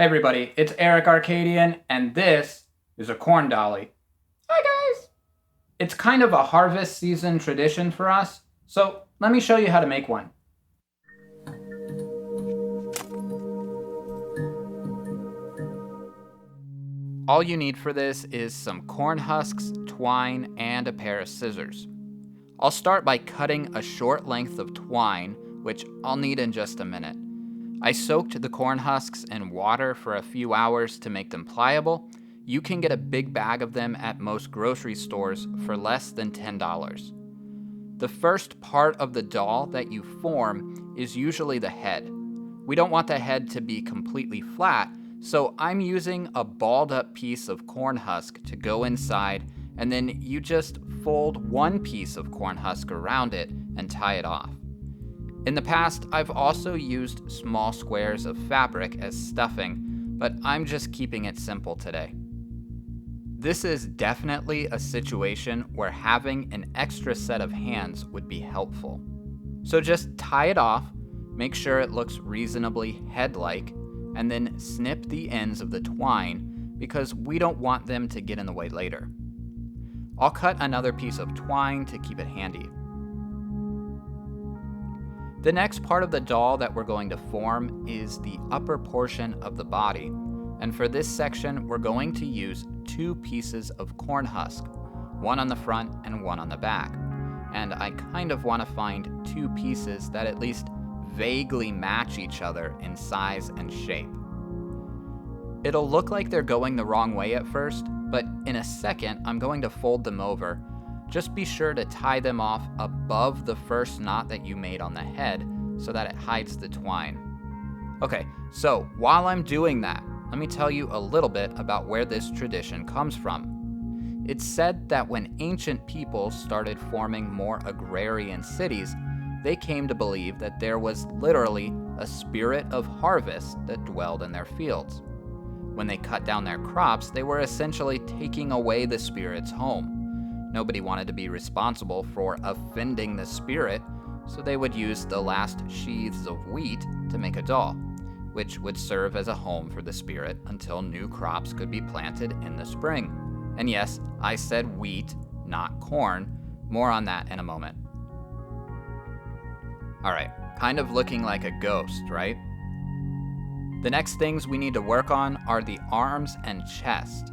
Hey everybody, it's Eric Arcadian, and this is a corn dolly. Hi guys! It's kind of a harvest season tradition for us, so let me show you how to make one. All you need for this is some corn husks, twine, and a pair of scissors. I'll start by cutting a short length of twine, which I'll need in just a minute. I soaked the corn husks in water for a few hours to make them pliable. You can get a big bag of them at most grocery stores for less than $10. The first part of the doll that you form is usually the head. We don't want the head to be completely flat, so I'm using a balled up piece of corn husk to go inside, and then you just fold one piece of corn husk around it and tie it off. In the past, I've also used small squares of fabric as stuffing, but I'm just keeping it simple today. This is definitely a situation where having an extra set of hands would be helpful. So just tie it off, make sure it looks reasonably head-like, and then snip the ends of the twine because we don't want them to get in the way later. I'll cut another piece of twine to keep it handy. The next part of the doll that we're going to form is the upper portion of the body, and for this section we're going to use two pieces of corn husk, one on the front and one on the back, and I kind of want to find two pieces that at least vaguely match each other in size and shape. It'll look like they're going the wrong way at first, but in a second I'm going to fold them over. Just be sure to tie them off above the first knot that you made on the head so that it hides the twine. Okay, so while I'm doing that, let me tell you a little bit about where this tradition comes from. It's said that when ancient peoples started forming more agrarian cities, they came to believe that there was literally a spirit of harvest that dwelled in their fields. When they cut down their crops, they were essentially taking away the spirit's home. Nobody wanted to be responsible for offending the spirit, so they would use the last sheaths of wheat to make a doll, which would serve as a home for the spirit until new crops could be planted in the spring. And yes, I said wheat, not corn. More on that in a moment. Alright, kind of looking like a ghost, right? The next things we need to work on are the arms and chest.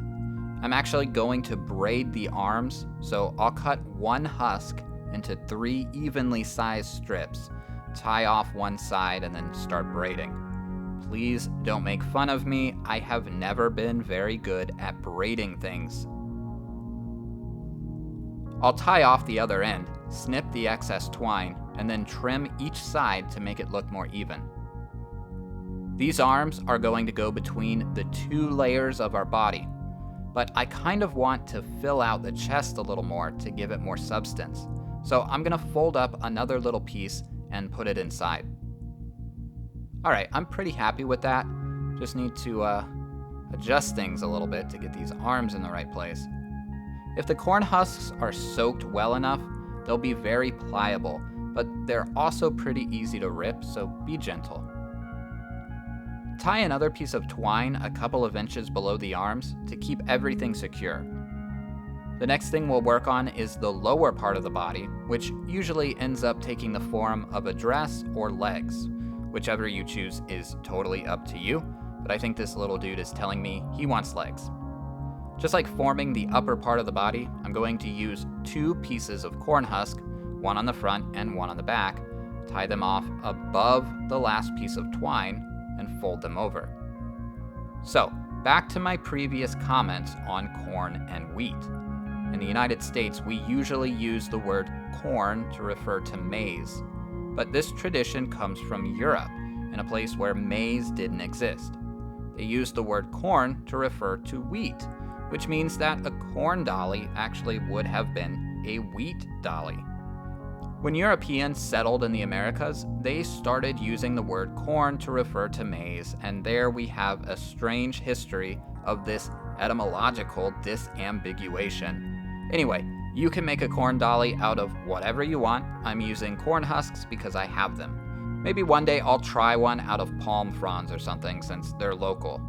I'm actually going to braid the arms, so I'll cut one husk into 3 evenly sized strips, tie off one side, and then start braiding. Please don't make fun of me, I have never been very good at braiding things. I'll tie off the other end, snip the excess twine, and then trim each side to make it look more even. These arms are going to go between the 2 layers of our body, but I kind of want to fill out the chest a little more to give it more substance. So I'm gonna fold up another little piece and put it inside. Alright, I'm pretty happy with that. Just need to adjust things a little bit to get these arms in the right place. If the corn husks are soaked well enough, they'll be very pliable, but they're also pretty easy to rip, so be gentle. Tie another piece of twine a couple of inches below the arms to keep everything secure. The next thing we'll work on is the lower part of the body, which usually ends up taking the form of a dress or legs. Whichever you choose is totally up to you, but I think this little dude is telling me he wants legs. Just like forming the upper part of the body, I'm going to use 2 pieces of corn husk, one on the front and one on the back, tie them off above the last piece of twine, and fold them over. So, back to my previous comments on corn and wheat. In the United States, we usually use the word corn to refer to maize, but this tradition comes from Europe, in a place where maize didn't exist. They used the word corn to refer to wheat, which means that a corn dolly actually would have been a wheat dolly. When Europeans settled in the Americas, they started using the word corn to refer to maize, and there we have a strange history of this etymological disambiguation. Anyway, you can make a corn dolly out of whatever you want. I'm using corn husks because I have them. Maybe one day I'll try one out of palm fronds or something since they're local.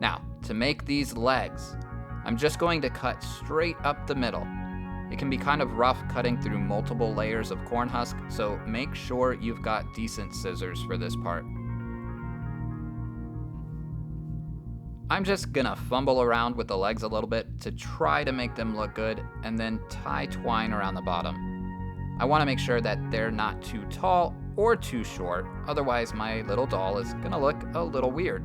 Now, to make these legs, I'm just going to cut straight up the middle. It can be kind of rough cutting through multiple layers of corn husk, so make sure you've got decent scissors for this part. I'm just gonna fumble around with the legs a little bit to try to make them look good, and then tie twine around the bottom. I wanna make sure that they're not too tall or too short, otherwise my little doll is gonna look a little weird.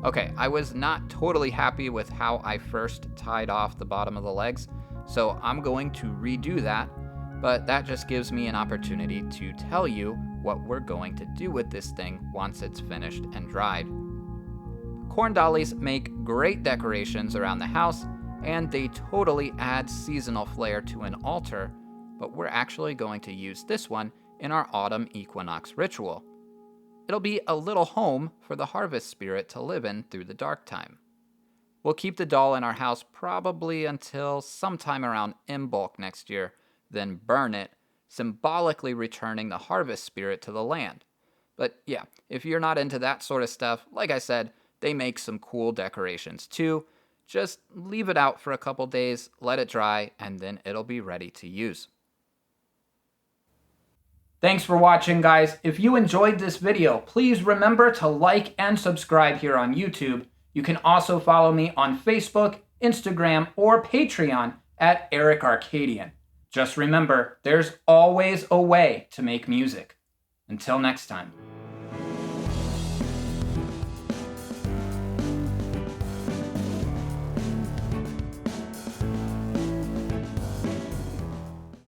Okay, I was not totally happy with how I first tied off the bottom of the legs, so I'm going to redo that, but that just gives me an opportunity to tell you what we're going to do with this thing once it's finished and dried. Corn dollies make great decorations around the house, and they totally add seasonal flair to an altar, but we're actually going to use this one in our autumn equinox ritual. It'll be a little home for the harvest spirit to live in through the dark time. We'll keep the doll in our house probably until sometime around Imbolc next year, then burn it, symbolically returning the harvest spirit to the land. But yeah, if you're not into that sort of stuff, like I said, they make some cool decorations too. Just leave it out for a couple days, let it dry, and then it'll be ready to use. Thanks for watching, guys. If you enjoyed this video, please remember to like and subscribe here on YouTube. You can also follow me on Facebook, Instagram, or Patreon at Eric Arcadian. Just remember, there's always a way to make music. Until next time.